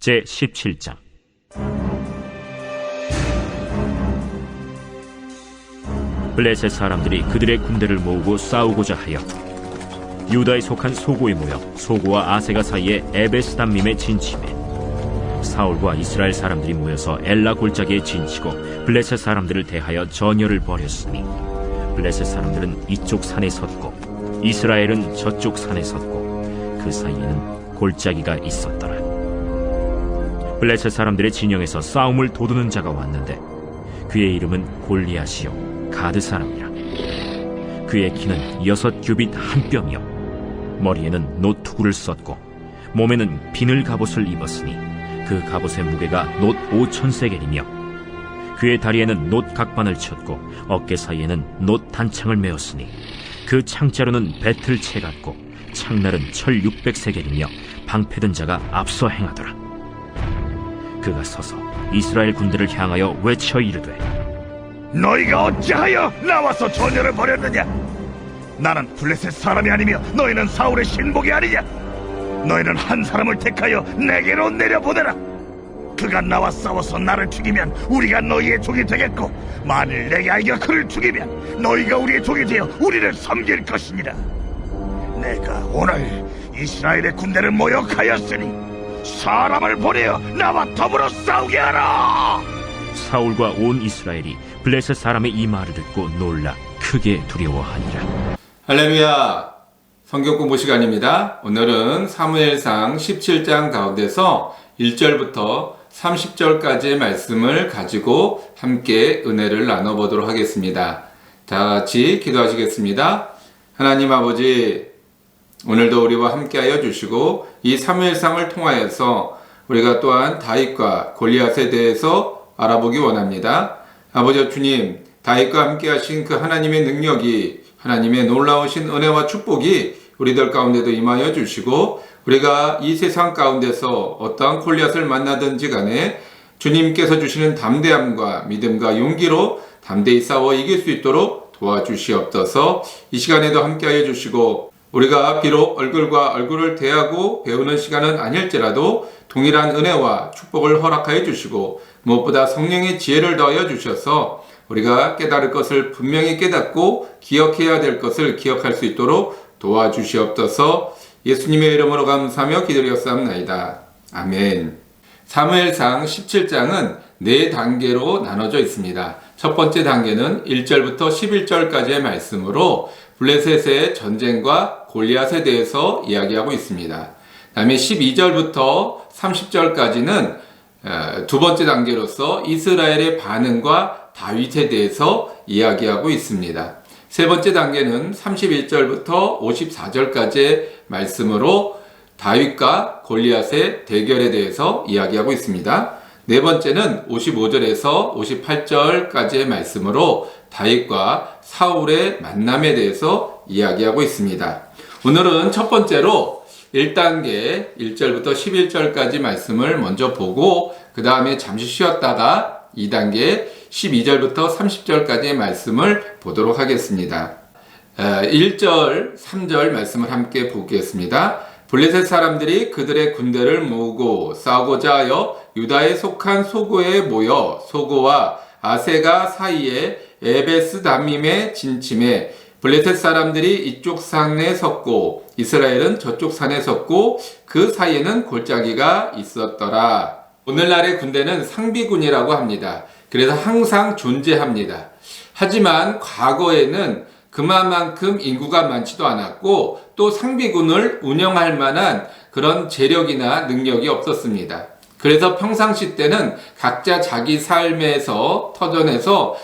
제17장. 블레셋 사람들이 그들의 군대를 모으고 싸우고자 하여 유다에 속한 소고에 모여 소고와 아세가 사이에 에베스담밈에 진침해 사울과 이스라엘 사람들이 모여서 엘라 골짜기에 진치고 블레셋 사람들을 대하여 전열을 벌였으니 블레셋 사람들은 이쪽 산에 섰고 이스라엘은 저쪽 산에 섰고 그 사이에는 골짜기가 있었더라. 블레셋 사람들의 진영에서 싸움을 도두는 자가 왔는데 그의 이름은 골리앗이요 가드 사람이라. 그의 키는 6규빗 한 뼘이요 머리에는 노투구를 썼고 몸에는 비늘 갑옷을 입었으니 그 갑옷의 무게가 놋 5,000세겔이며 그의 다리에는 놋 각반을 쳤고 어깨 사이에는 놋 단창을 메었으니 그 창자루는 배틀채 같고 창날은 철 600세겔이며 방패든 자가 앞서 행하더라. 그가 서서 이스라엘 군대를 향하여 외쳐 이르되 너희가 어찌하여 나와서 전열을 벌였느냐? 나는 블레셋 사람이 아니며 너희는 사울의 신복이 아니냐? 너희는 한 사람을 택하여 내게로 내려보내라. 그가 나와 싸워서 나를 죽이면 우리가 너희의 종이 되겠고 만일 내게 아이가 그를 죽이면 너희가 우리의 종이 되어 우리를 섬길 것이니라. 내가 오늘 이스라엘의 군대를 모욕하였으니 사람을 보내어 나와 더불어 싸우게 하라. 사울과 온 이스라엘이 블레셋 사람의 이 말을 듣고 놀라 크게 두려워하니라. 할렐루야. 성경 공부 시간입니다. 오늘은 사무엘상 17장 가운데서 1절부터 30절까지의 말씀을 가지고 함께 은혜를 나눠보도록 하겠습니다. 다 같이 기도하시겠습니다. 하나님 아버지, 오늘도 우리와 함께하여 주시고 이 사무엘상을 통하여서 우리가 또한 다윗과 골리앗에 대해서 알아보기 원합니다. 아버지 주님, 다윗과 함께 하신 그 하나님의 능력이, 하나님의 놀라우신 은혜와 축복이 우리들 가운데도 임하여 주시고 우리가 이 세상 가운데서 어떠한 골리앗을 만나든지 간에 주님께서 주시는 담대함과 믿음과 용기로 담대히 싸워 이길 수 있도록 도와주시옵소서. 이 시간에도 함께하여 주시고 우리가 비록 얼굴과 얼굴을 대하고 배우는 시간은 아닐지라도 동일한 은혜와 축복을 허락하여 주시고 무엇보다 성령의 지혜를 더하여 주셔서 우리가 깨달을 것을 분명히 깨닫고 기억해야 될 것을 기억할 수 있도록 도와주시옵소서. 예수님의 이름으로 감사하며 기도드렸사옵나이다. 아멘. 사무엘상 17장은 4단계로 나눠져 있습니다. 첫 번째 단계는 1절부터 11절까지의 말씀으로 블레셋의 전쟁과 골리앗에 대해서 이야기하고 있습니다. 그 다음에 12절부터 30절까지는 두 번째 단계로서 이스라엘의 반응과 다윗에 대해서 이야기하고 있습니다. 세 번째 단계는 31절부터 54절까지의 말씀으로 다윗과 골리앗의 대결에 대해서 이야기하고 있습니다. 네 번째는 55절에서 58절까지의 말씀으로 다윗과 사울의 만남에 대해서 이야기하고 있습니다. 오늘은 첫 번째로 1단계 1절부터 11절까지 말씀을 먼저 보고 그 다음에 잠시 쉬었다가 2단계 12절부터 30절까지의 말씀을 보도록 하겠습니다. 1절, 3절 말씀을 함께 보겠습니다. 블레셋 사람들이 그들의 군대를 모으고 싸우고자 하여 유다에 속한 소고에 모여 소고와 아세가 사이에 에베스담밈에 진침해 블레셋 사람들이 이쪽 산에 섰고 이스라엘은 저쪽 산에 섰고 그 사이에는 골짜기가 있었더라. 오늘날의 군대는 상비군이라고 합니다. 그래서 항상 존재합니다. 하지만 과거에는 그만큼 인구가 많지도 않았고 또 상비군을 운영할 만한 그런 재력이나 능력이 없었습니다. 그래서 평상시 때는 각자 자기 삶에서 터전에서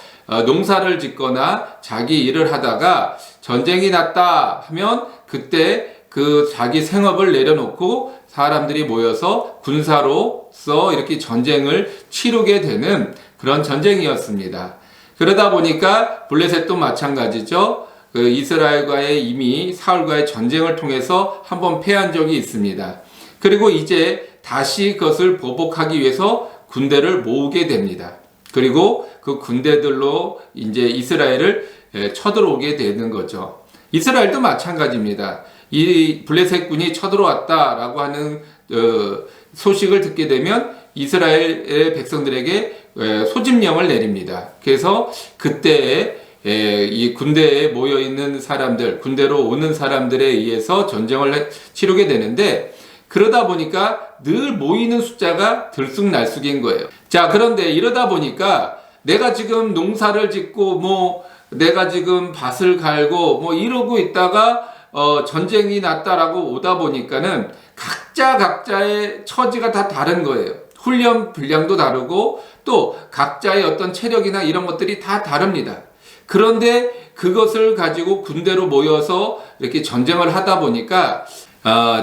농사를 짓거나 자기 일을 하다가 전쟁이 났다 하면 그때 그 자기 생업을 내려놓고 사람들이 모여서 군사로서 이렇게 전쟁을 치르게 되는 그런 전쟁이었습니다. 그러다 보니까 블레셋도 마찬가지죠. 그 이스라엘과의 이미 사울과의 전쟁을 통해서 한번 패한 적이 있습니다. 그리고 이제 다시 그것을 보복하기 위해서 군대를 모으게 됩니다. 그리고 그 군대들로 이제 이스라엘을 쳐들어오게 되는 거죠. 이스라엘도 마찬가지입니다. 이 블레셋군이 쳐들어왔다라고 하는 소식을 듣게 되면 이스라엘의 백성들에게 소집령을 내립니다. 그래서 그때 이 군대에 모여 있는 사람들, 군대로 오는 사람들에 의해서 전쟁을 치르게 되는데, 그러다 보니까 늘 모이는 숫자가 들쑥날쑥인 거예요. 자, 그런데 이러다 보니까 내가 지금 농사를 짓고 내가 지금 밭을 갈고 이러고 있다가 전쟁이 났다라고 오다 보니까는 각자의 처지가 다 다른 거예요. 훈련 분량도 다르고 또 각자의 어떤 체력이나 이런 것들이 다 다릅니다. 그런데 그것을 가지고 군대로 모여서 이렇게 전쟁을 하다 보니까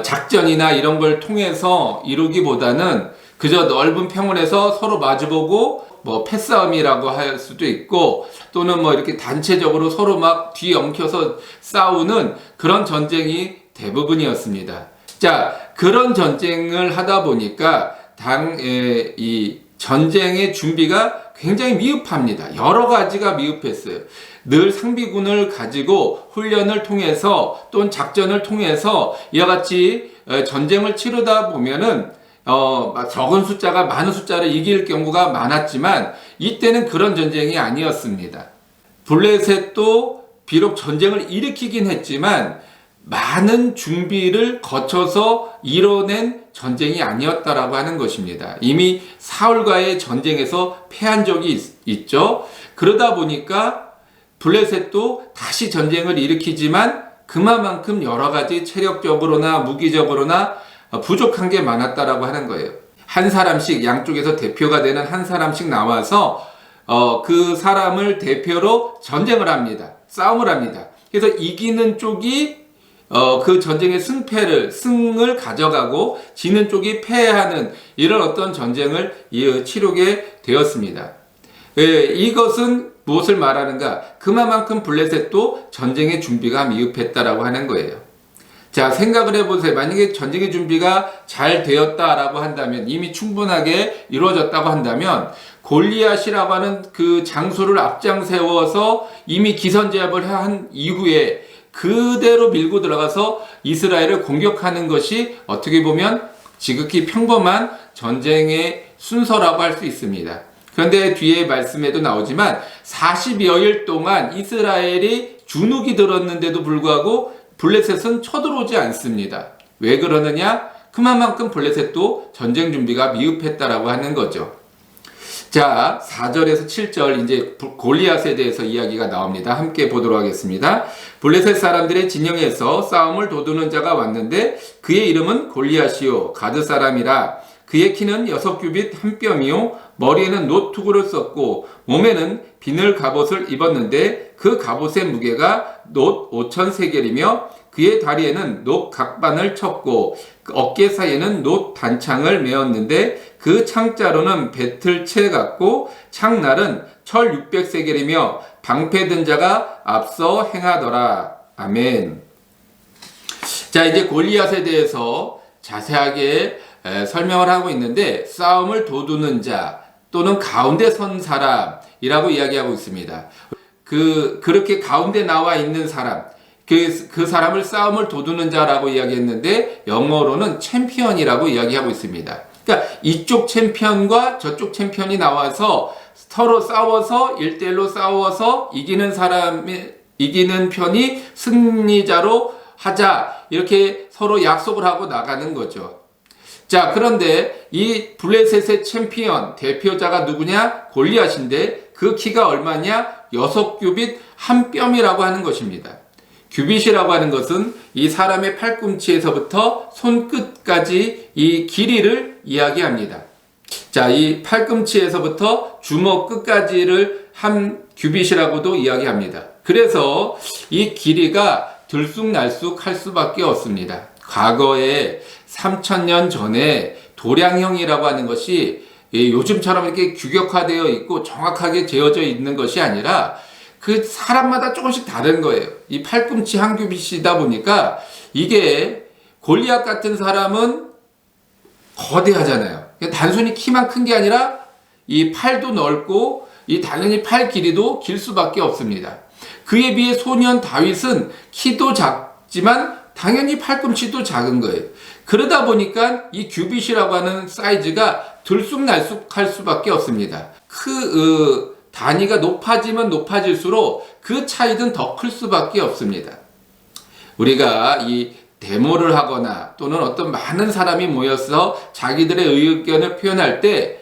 작전이나 이런 걸 통해서 이루기보다는 그저 넓은 평원에서 서로 마주보고 패싸움이라고 할 수도 있고, 또는 이렇게 단체적으로 서로 막 뒤엉켜서 싸우는 그런 전쟁이 대부분이었습니다. 자, 그런 전쟁을 하다 보니까 이 전쟁의 준비가 굉장히 미흡합니다. 여러 가지가 미흡했어요. 늘 상비군을 가지고 훈련을 통해서 또는 작전을 통해서 이와 같이 전쟁을 치르다 보면은 적은 숫자가 많은 숫자를 이길 경우가 많았지만 이때는 그런 전쟁이 아니었습니다. 블레셋도 비록 전쟁을 일으키긴 했지만 많은 준비를 거쳐서 이뤄낸 전쟁이 아니었다라고 하는 것입니다. 이미 사울과의 전쟁에서 패한 적이 있죠. 그러다 보니까 블레셋도 다시 전쟁을 일으키지만 그만큼 여러 가지 체력적으로나 무기적으로나 부족한 게 많았다라고 하는 거예요. 한 사람씩, 양쪽에서 대표가 되는 한 사람씩 나와서 그 사람을 대표로 전쟁을 합니다. 싸움을 합니다. 그래서 이기는 쪽이 그 전쟁의 승을 가져가고 지는 쪽이 패하는 이런 어떤 전쟁을 치르게 되었습니다. 이것은 무엇을 말하는가? 그만큼 블레셋도 전쟁의 준비가 미흡했다라고 하는 거예요. 자, 생각을 해보세요. 만약에 전쟁의 준비가 잘 되었다라고 한다면, 이미 충분하게 이루어졌다고 한다면, 골리앗이라고 하는 그 장소를 앞장 세워서 이미 기선제압을 한 이후에 그대로 밀고 들어가서 이스라엘을 공격하는 것이 어떻게 보면 지극히 평범한 전쟁의 순서라고 할 수 있습니다. 그런데 뒤에 말씀에도 나오지만 40여일 동안 이스라엘이 주눅이 들었는데도 불구하고 블레셋은 쳐들어오지 않습니다. 왜 그러느냐? 그만큼 블레셋도 전쟁 준비가 미흡했다라고 하는 거죠. 자, 4절에서 7절 이제 골리앗에 대해서 이야기가 나옵니다. 함께 보도록 하겠습니다. 블레셋 사람들의 진영에서 싸움을 도두는 자가 왔는데 그의 이름은 골리앗이요 가드 사람이라. 그의 키는 6규빗 한 뼘이요 머리에는 놋투구를 썼고 몸에는 비늘 갑옷을 입었는데 그 갑옷의 무게가 놋 5,000세겔이며 그의 다리에는 놋 각반을 쳤고 어깨 사이에는 놋 단창을 메었는데 그 창자로는 배틀채 같고 창날은 철 600세겔이며 방패든 자가 앞서 행하더라. 아멘. 자, 이제 골리앗에 대해서 자세하게 설명을 하고 있는데 싸움을 도두는 자 또는 가운데 선 사람이라고 이야기하고 있습니다. 그렇게 가운데 나와 있는 사람, 그 사람을 싸움을 도두는 자라고 이야기했는데 영어로는 챔피언이라고 이야기하고 있습니다. 그러니까 이쪽 챔피언과 저쪽 챔피언이 나와서 서로 싸워서 1대1로 싸워서 이기는 편이 승리자로 하자, 이렇게 서로 약속을 하고 나가는 거죠. 자, 그런데 이 블레셋의 챔피언 대표자가 누구냐? 골리앗인데 그 키가 얼마냐? 6규빗 한 뼘이라고 하는 것입니다. 규빗이라고 하는 것은 이 사람의 팔꿈치에서부터 손끝까지 이 길이를 이야기합니다. 자, 이 팔꿈치에서부터 주먹 끝까지를 한 규빗이라고도 이야기합니다. 그래서 이 길이가 들쑥날쑥할 수밖에 없습니다. 과거에 3000년 전에 도량형이라고 하는 것이 요즘처럼 이렇게 규격화되어 있고 정확하게 재어져 있는 것이 아니라 그 사람마다 조금씩 다른 거예요. 이 팔꿈치 한 규빗이다 보니까 이게 골리앗 같은 사람은 거대하잖아요. 단순히 키만 큰 게 아니라 이 팔도 넓고 이 당연히 팔 길이도 길 수밖에 없습니다. 그에 비해 소년 다윗은 키도 작지만 당연히 팔꿈치도 작은 거예요. 그러다 보니까 이 규빗이라고 하는 사이즈가 들쑥날쑥할 수밖에 없습니다. 단위가 높아지면 높아질수록 그 차이는 더 클 수밖에 없습니다. 우리가 이 데모를 하거나 또는 어떤 많은 사람이 모여서 자기들의 의견을 표현할 때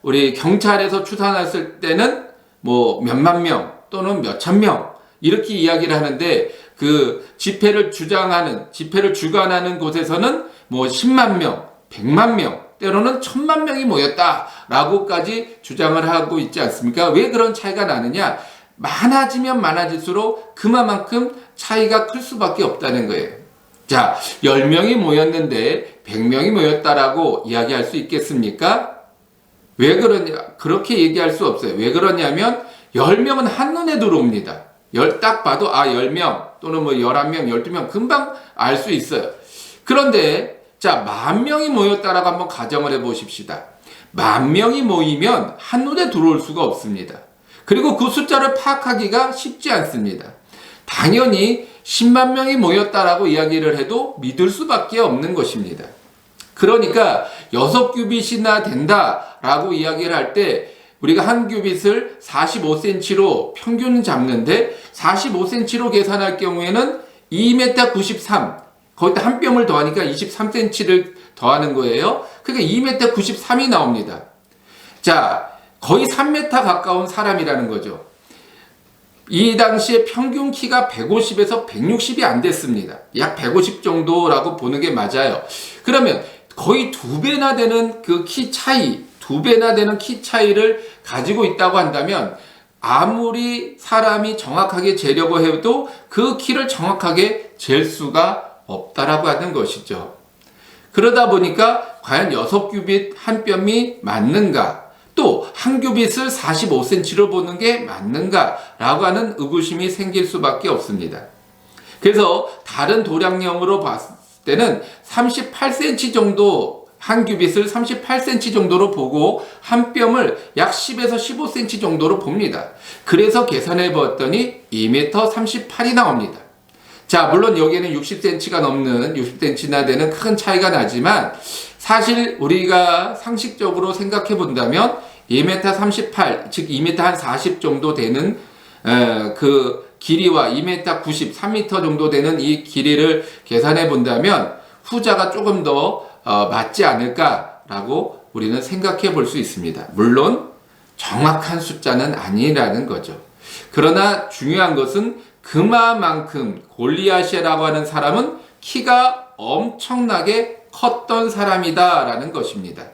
우리 경찰에서 추산했을 때는 뭐 몇만 명 또는 몇천 명 이렇게 이야기를 하는데 그 집회를 주관하는 곳에서는 뭐 10만 명, 100만 명, 때로는 1000만 명이 모였다라고까지 주장을 하고 있지 않습니까? 왜 그런 차이가 나느냐? 많아지면 많아질수록 그만큼 차이가 클 수밖에 없다는 거예요. 자, 10명이 모였는데 100명이 모였다라고 이야기할 수 있겠습니까? 왜 그러냐? 그렇게 얘기할 수 없어요. 왜 그러냐면 10명은 한눈에 들어옵니다. 딱 봐도 10명 또는 뭐 11명, 12명 금방 알 수 있어요. 그런데 자, 10,000명이 모였다라고 한번 가정을 해 보십시다. 10,000명이 모이면 한눈에 들어올 수가 없습니다. 그리고 그 숫자를 파악하기가 쉽지 않습니다. 당연히 10만 명이 모였다라고 이야기를 해도 믿을 수밖에 없는 것입니다. 그러니까 6규빗이나 된다라고 이야기를 할 때 우리가 한 규빗을 45cm로 평균 잡는데 45cm로 계산할 경우에는 2m 93, 거기다 한 뼘을 더하니까 23cm를 더하는 거예요. 그러니까 2m 93이 나옵니다. 자, 거의 3m 가까운 사람이라는 거죠. 이 당시에 평균 키가 150에서 160이 안 됐습니다. 약 150 정도라고 보는 게 맞아요. 그러면 거의 2배나 되는 그 키 차이, 2배나 되는 키 차이를 가지고 있다고 한다면 아무리 사람이 정확하게 재려고 해도 그 키를 정확하게 잴 수가 없다라고 하는 것이죠. 그러다 보니까 과연 6규빗 한 뼘이 맞는가? 또 한 규빗을 45cm로 보는 게 맞는가라고 하는 의구심이 생길 수밖에 없습니다. 그래서 다른 도량령으로 봤을 때는 38cm 정도, 한 규빗을 38cm 정도로 보고 한 뼘을 약 10에서 15cm 정도로 봅니다. 그래서 계산해 보았더니 2m 38이 나옵니다. 자, 물론 여기에는 60cm가 넘는 60cm나 되는 큰 차이가 나지만 사실 우리가 상식적으로 생각해 본다면 2m 38, 즉 2m 한 40 정도 되는 그 길이와 2m 90, 3m 정도 되는 이 길이를 계산해 본다면 후자가 조금 더 맞지 않을까라고 우리는 생각해 볼 수 있습니다. 물론 정확한 숫자는 아니라는 거죠. 그러나 중요한 것은 그만큼 골리앗이라고 하는 사람은 키가 엄청나게 컸던 사람이다라는 것입니다.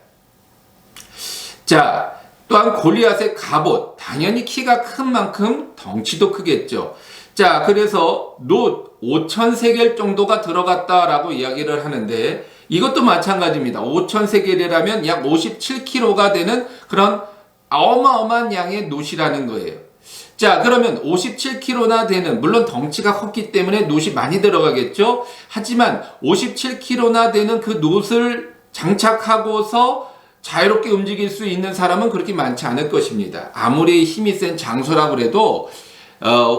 자, 또한 골리앗의 갑옷, 당연히 키가 큰 만큼 덩치도 크겠죠. 자, 그래서 놋 5,000세겔 정도가 들어갔다라고 이야기를 하는데 이것도 마찬가지입니다. 5,000세겔이라면 약 57kg가 되는 그런 어마어마한 양의 놋이라는 거예요. 자, 그러면 57kg나 되는, 물론 덩치가 컸기 때문에 놋이 많이 들어가겠죠. 하지만 57kg나 되는 그 놋을 장착하고서 자유롭게 움직일 수 있는 사람은 그렇게 많지 않을 것입니다. 아무리 힘이 센 장수라고 해도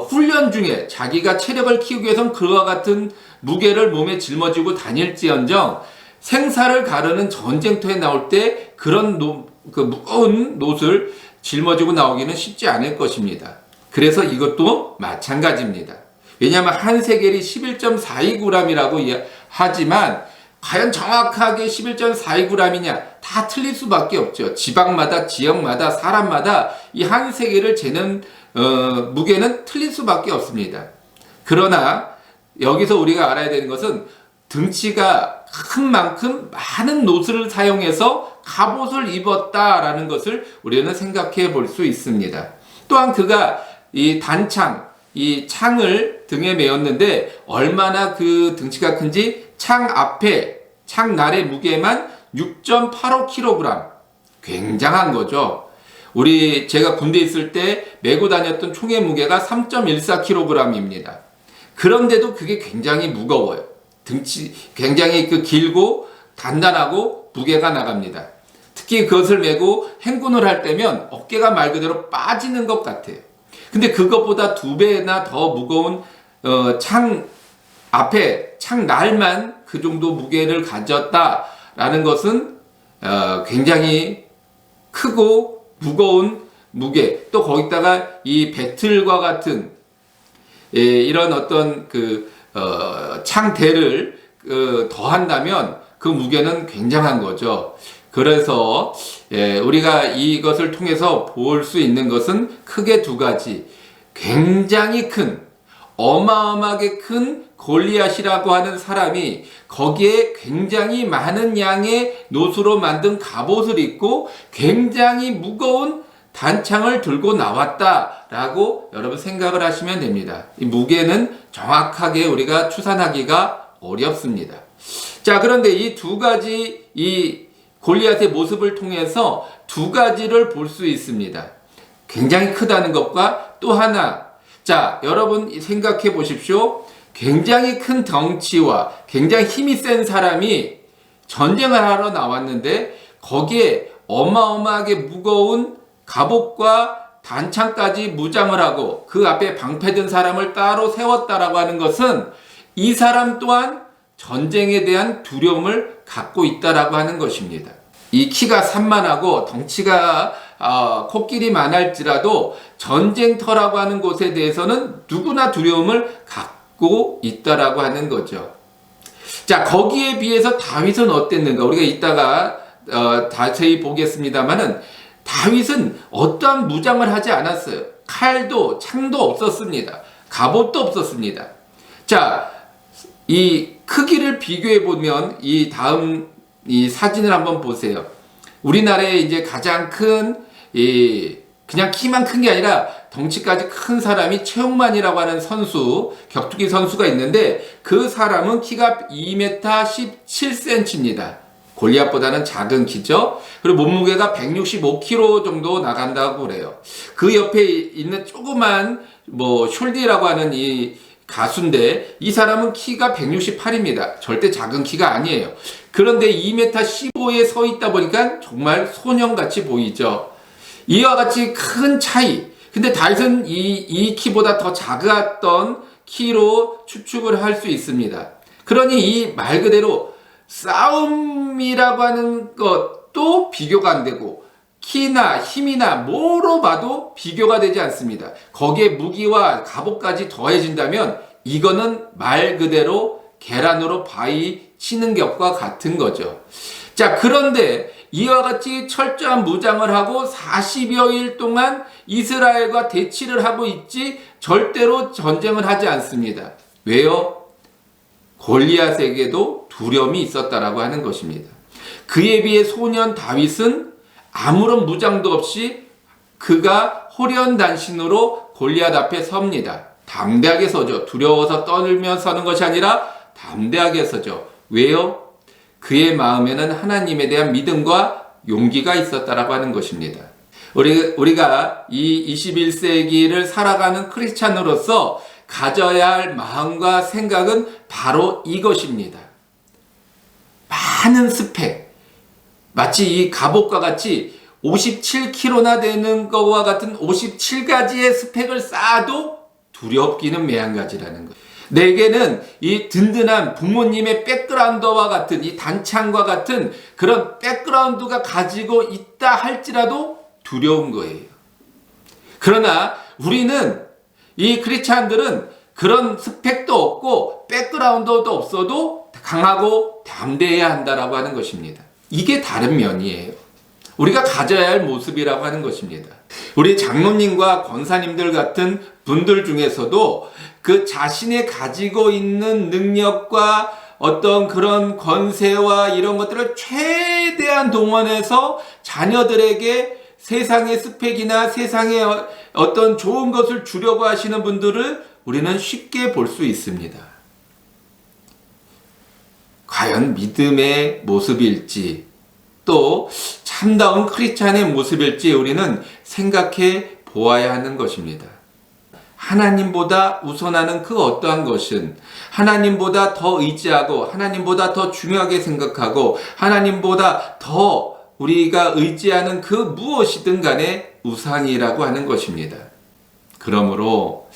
훈련 중에 자기가 체력을 키우기 위해서는 그와 같은 무게를 몸에 짊어지고 다닐지언정 생사를 가르는 전쟁터에 나올 때 그런 그 무거운 놋을 짊어지고 나오기는 쉽지 않을 것입니다. 그래서 이것도 마찬가지입니다. 왜냐하면 한 세겔이 11.42g이라고 하지만 과연 정확하게 11.42g이냐? 다 틀릴 수밖에 없죠. 지방마다, 지역마다, 사람마다 이 한 세겔을 재는 무게는 틀릴 수밖에 없습니다. 그러나 여기서 우리가 알아야 되는 것은 등치가 큰 만큼 많은 놋을 사용해서 갑옷을 입었다라는 것을 우리는 생각해 볼 수 있습니다. 또한 그가 이 단창, 이 창을 등에 메었는데 얼마나 그 등치가 큰지 창 앞에, 창 날의 무게만 6.85kg. 굉장한 거죠. 제가 군대 있을 때 메고 다녔던 총의 무게가 3.14kg입니다. 그런데도 그게 굉장히 무거워요. 등치 굉장히 길고 단단하고 무게가 나갑니다. 특히 그것을 메고 행군을 할 때면 어깨가 말 그대로 빠지는 것 같아요. 근데 그것보다 2배나 더 무거운 창 앞에 창날만 그 정도 무게를 가졌다라는 것은 굉장히 크고 무거운 무게, 또 거기다가 이 배틀과 같은 이런 어떤 창대를 더한다면 그 무게는 굉장한 거죠. 그래서 우리가 이것을 통해서 볼 수 있는 것은 크게 두 가지. 굉장히 큰, 어마어마하게 큰 골리앗이라고 하는 사람이 거기에 굉장히 많은 양의 노수로 만든 갑옷을 입고 굉장히 무거운 단창을 들고 나왔다라고 여러분 생각을 하시면 됩니다. 이 무게는 정확하게 우리가 추산하기가 어렵습니다. 자, 그런데 이 두 가지 이 골리앗의 모습을 통해서 두 가지를 볼 수 있습니다. 굉장히 크다는 것과 또 하나, 자, 여러분 생각해 보십시오. 굉장히 큰 덩치와 굉장히 힘이 센 사람이 전쟁을 하러 나왔는데 거기에 어마어마하게 무거운 갑옷과 단창까지 무장을 하고 그 앞에 방패든 사람을 따로 세웠다라고 하는 것은 이 사람 또한 전쟁에 대한 두려움을 갖고 있다라고 하는 것입니다. 이 키가 산만하고 덩치가 코끼리만 할지라도 전쟁터라고 하는 곳에 대해서는 누구나 두려움을 갖고 있다라고 하는 거죠. 자, 거기에 비해서 다윗은 어땠는가? 우리가 이따가 자세히 보겠습니다만은 다윗은 어떠한 무장을 하지 않았어요. 칼도 창도 없었습니다. 갑옷도 없었습니다. 자, 이 크기를 비교해 보면 이 다음 이 사진을 한번 보세요. 우리나라에 이제 가장 큰 그냥 키만 큰 게 아니라 덩치까지 큰 사람이 최용만이라고 하는 선수, 격투기 선수가 있는데 그 사람은 키가 2m 17cm입니다. 골리앗보다는 작은 키죠. 그리고 몸무게가 165kg 정도 나간다고 그래요. 그 옆에 있는 조그만 숄디라고 하는 이 가수인데 이 사람은 키가 168입니다. 절대 작은 키가 아니에요. 그런데 2m 15에 서 있다 보니까 정말 소년같이 보이죠. 이와 같이 큰 차이. 근데 다윗은 이 키보다 더 작았던 키로 추측을 할 수 있습니다. 그러니 이 말 그대로 싸움이라고 하는 것도 비교가 안 되고 키나 힘이나 뭐로 봐도 비교가 되지 않습니다. 거기에 무기와 갑옷까지 더해진다면 이거는 말 그대로 계란으로 바위 치는 격과 같은 거죠. 자, 그런데 이와 같이 철저한 무장을 하고 40여일 동안 이스라엘과 대치를 하고 있지 절대로 전쟁을 하지 않습니다. 왜요? 골리앗에게도 두려움이 있었다라고 하는 것입니다. 그에 비해 소년 다윗은 아무런 무장도 없이 그가 호련단신으로 골리앗 앞에 섭니다. 담대하게 서죠. 두려워서 떨며 서는 것이 아니라 담대하게 서죠. 왜요? 그의 마음에는 하나님에 대한 믿음과 용기가 있었다라고 하는 것입니다. 우리가 이 21세기를 살아가는 크리스찬으로서 가져야 할 마음과 생각은 바로 이것입니다. 많은 스펙, 마치 이 갑옷과 같이 57kg나 되는 것과 같은 57가지의 스펙을 쌓아도 두렵기는 매한가지라는 것. 내게는 이 든든한 부모님의 백그라운드와 같은 이 단창과 같은 그런 백그라운드가 가지고 있다 할지라도 두려운 거예요. 그러나 우리는 이 크리스찬들은 그런 스펙도 없고 백그라운드도 없어도 강하고 담대해야 한다라고 하는 것입니다. 이게 다른 면이에요. 우리가 가져야 할 모습이라고 하는 것입니다. 우리 장로님과 권사님들 같은 분들 중에서도 그 자신의 가지고 있는 능력과 어떤 그런 권세와 이런 것들을 최대한 동원해서 자녀들에게 세상의 스펙이나 세상의 어떤 좋은 것을 주려고 하시는 분들을 우리는 쉽게 볼 수 있습니다. 과연 믿음의 모습일지 또 참다운 크리스찬의 모습일지 우리는 생각해 보아야 하는 것입니다. 하나님보다 우선하는 그 어떠한 것은 하나님보다 더 의지하고 하나님보다 더 중요하게 생각하고 하나님보다 더 우리가 의지하는 그 무엇이든 간에 우상이라고 하는 것입니다. 그러므로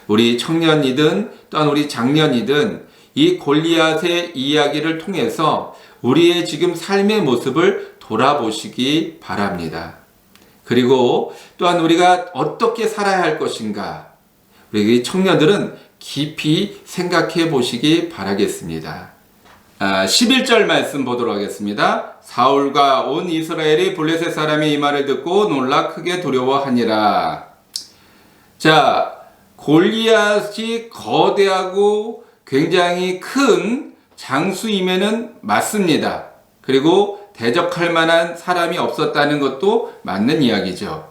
우리 청년이든 또한 우리 장년이든 이 골리앗의 이야기를 통해서 우리의 지금 삶의 모습을 돌아보시기 바랍니다. 그리고 또한 우리가 어떻게 살아야 할 것인가, 우리 청년들은 깊이 생각해 보시기 바라겠습니다. 11절 말씀 보도록 하겠습니다. 사울과 온 이스라엘이 블레셋 사람의 이 말을 듣고 놀라 크게 두려워하니라. 자, 골리앗이 거대하고 굉장히 큰 장수임에는 맞습니다. 그리고 대적할 만한 사람이 없었다는 것도 맞는 이야기죠.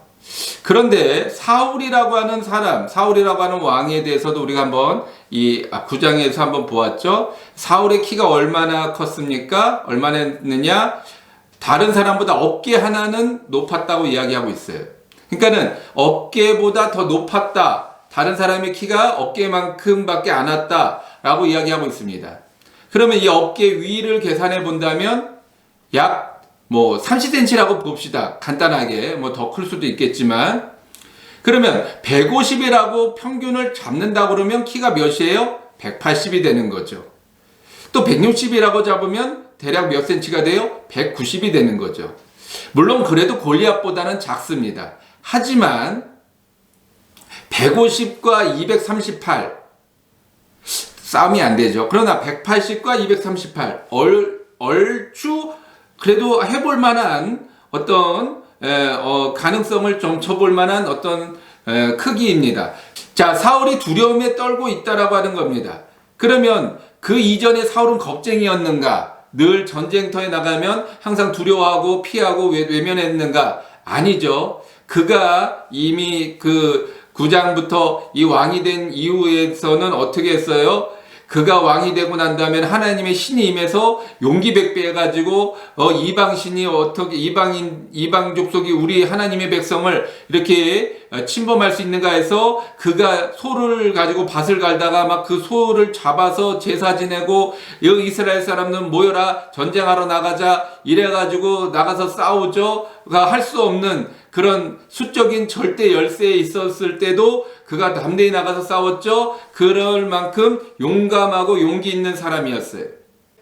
그런데 사울이라고 하는 사람, 사울이라고 하는 왕에 대해서도 우리가 한번 이 9장에서 한번 보았죠. 사울의 키가 얼마나 컸습니까? 얼마나 했느냐? 다른 사람보다 어깨 하나는 높았다고 이야기하고 있어요. 그러니까는 어깨보다 더 높았다. 다른 사람의 키가 어깨만큼밖에 안 왔다라고 이야기하고 있습니다. 그러면 이 어깨 위를 계산해 본다면 약 30cm라고 봅시다. 간단하게 더 클 수도 있겠지만, 그러면 150이라고 평균을 잡는다 그러면 키가 몇이에요? 180이 되는 거죠. 또 160이라고 잡으면 대략 몇 cm가 돼요? 190이 되는 거죠. 물론 그래도 골리앗보다는 작습니다. 하지만 150과 238 싸움이 안 되죠. 그러나 180과 238 얼추 그래도 해볼 만한 어떤 가능성을 좀 쳐볼 만한 어떤 크기입니다. 자, 사울이 두려움에 떨고 있다라고 하는 겁니다. 그러면 그 이전에 사울은 겁쟁이였는가? 늘 전쟁터에 나가면 항상 두려워하고 피하고 외면했는가? 아니죠. 그가 이미 그 9장부터 이 왕이 된 이후에서는 어떻게 했어요? 그가 왕이 되고 난 다음에 하나님의 신이 임해서 용기 백배해가지고 이방 신이 어떻게 이방 족속이 우리 하나님의 백성을 이렇게 침범할 수 있는가 해서 그가 소를 가지고 밭을 갈다가 막 그 소를 잡아서 제사 지내고 여기 이스라엘 사람들은 모여라 전쟁하러 나가자 이래가지고 나가서 싸우죠. 할 수 없는 그런 수적인 절대 열세에 있었을 때도 그가 담대히 나가서 싸웠죠. 그럴 만큼 용감하고 용기 있는 사람이었어요.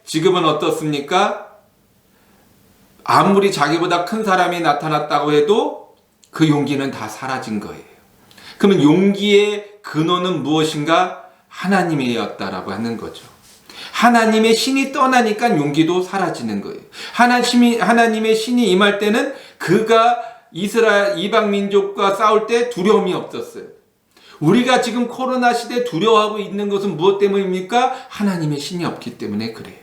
지금은 어떻습니까? 아무리 자기보다 큰 사람이 나타났다고 해도 그 용기는 다 사라진 거예요. 그러면 용기의 근원은 무엇인가? 하나님이었다라고 하는 거죠. 하나님의 신이 떠나니까 용기도 사라지는 거예요. 하나님의 신이 임할 때는 그가 이스라엘 이방 민족과 싸울 때 두려움이 없었어요. 우리가 지금 코로나 시대에 두려워하고 있는 것은 무엇 때문입니까? 하나님의 신이 없기 때문에 그래요.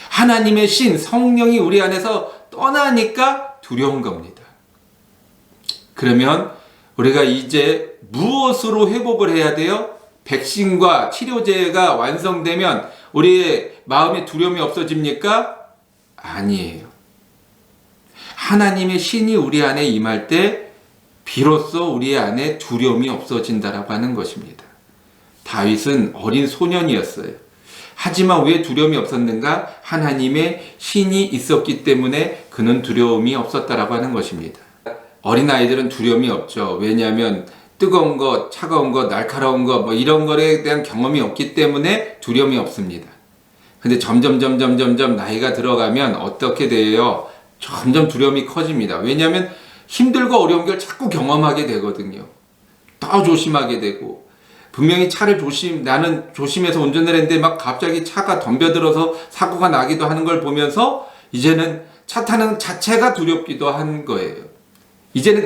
하나님의 신, 성령이 우리 안에서 떠나니까 두려운 겁니다. 그러면 우리가 이제 무엇으로 회복을 해야 돼요? 백신과 치료제가 완성되면 우리의 마음에 두려움이 없어집니까? 아니에요. 하나님의 신이 우리 안에 임할 때 비로소 우리 안에 두려움이 없어진다라고 하는 것입니다. 다윗은 어린 소년이었어요. 하지만 왜 두려움이 없었는가? 하나님의 신이 있었기 때문에 그는 두려움이 없었다라고 하는 것입니다. 어린아이들은 두려움이 없죠. 왜냐하면 뜨거운 것, 차가운 것, 날카로운 것 이런 것에 대한 경험이 없기 때문에 두려움이 없습니다. 근데 점점 나이가 들어가면 어떻게 돼요? 점점 두려움이 커집니다. 왜냐하면 힘들고 어려운 걸 자꾸 경험하게 되거든요. 더 조심하게 되고, 분명히 나는 조심해서 운전을 했는데 막 갑자기 차가 덤벼들어서 사고가 나기도 하는 걸 보면서 이제는 차 타는 자체가 두렵기도 한 거예요. 이제는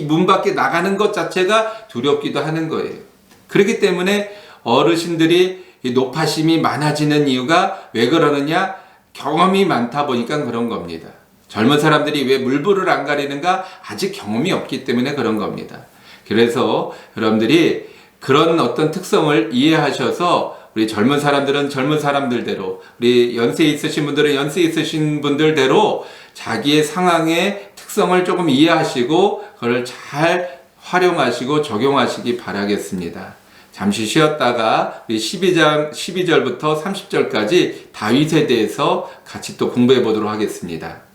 문 밖에 나가는 것 자체가 두렵기도 하는 거예요. 그렇기 때문에 어르신들이 노파심이 많아지는 이유가 왜 그러느냐? 경험이 많다 보니까 그런 겁니다. 젊은 사람들이 왜 물불을 안 가리는가? 아직 경험이 없기 때문에 그런 겁니다. 그래서 여러분들이 그런 어떤 특성을 이해하셔서 우리 젊은 사람들은 젊은 사람들대로, 우리 연세 있으신 분들은 연세 있으신 분들대로 자기의 상황의 특성을 조금 이해하시고 그걸 잘 활용하시고 적용하시기 바라겠습니다. 잠시 쉬었다가 우리 12절부터 30절까지 다윗에 대해서 같이 또 공부해 보도록 하겠습니다.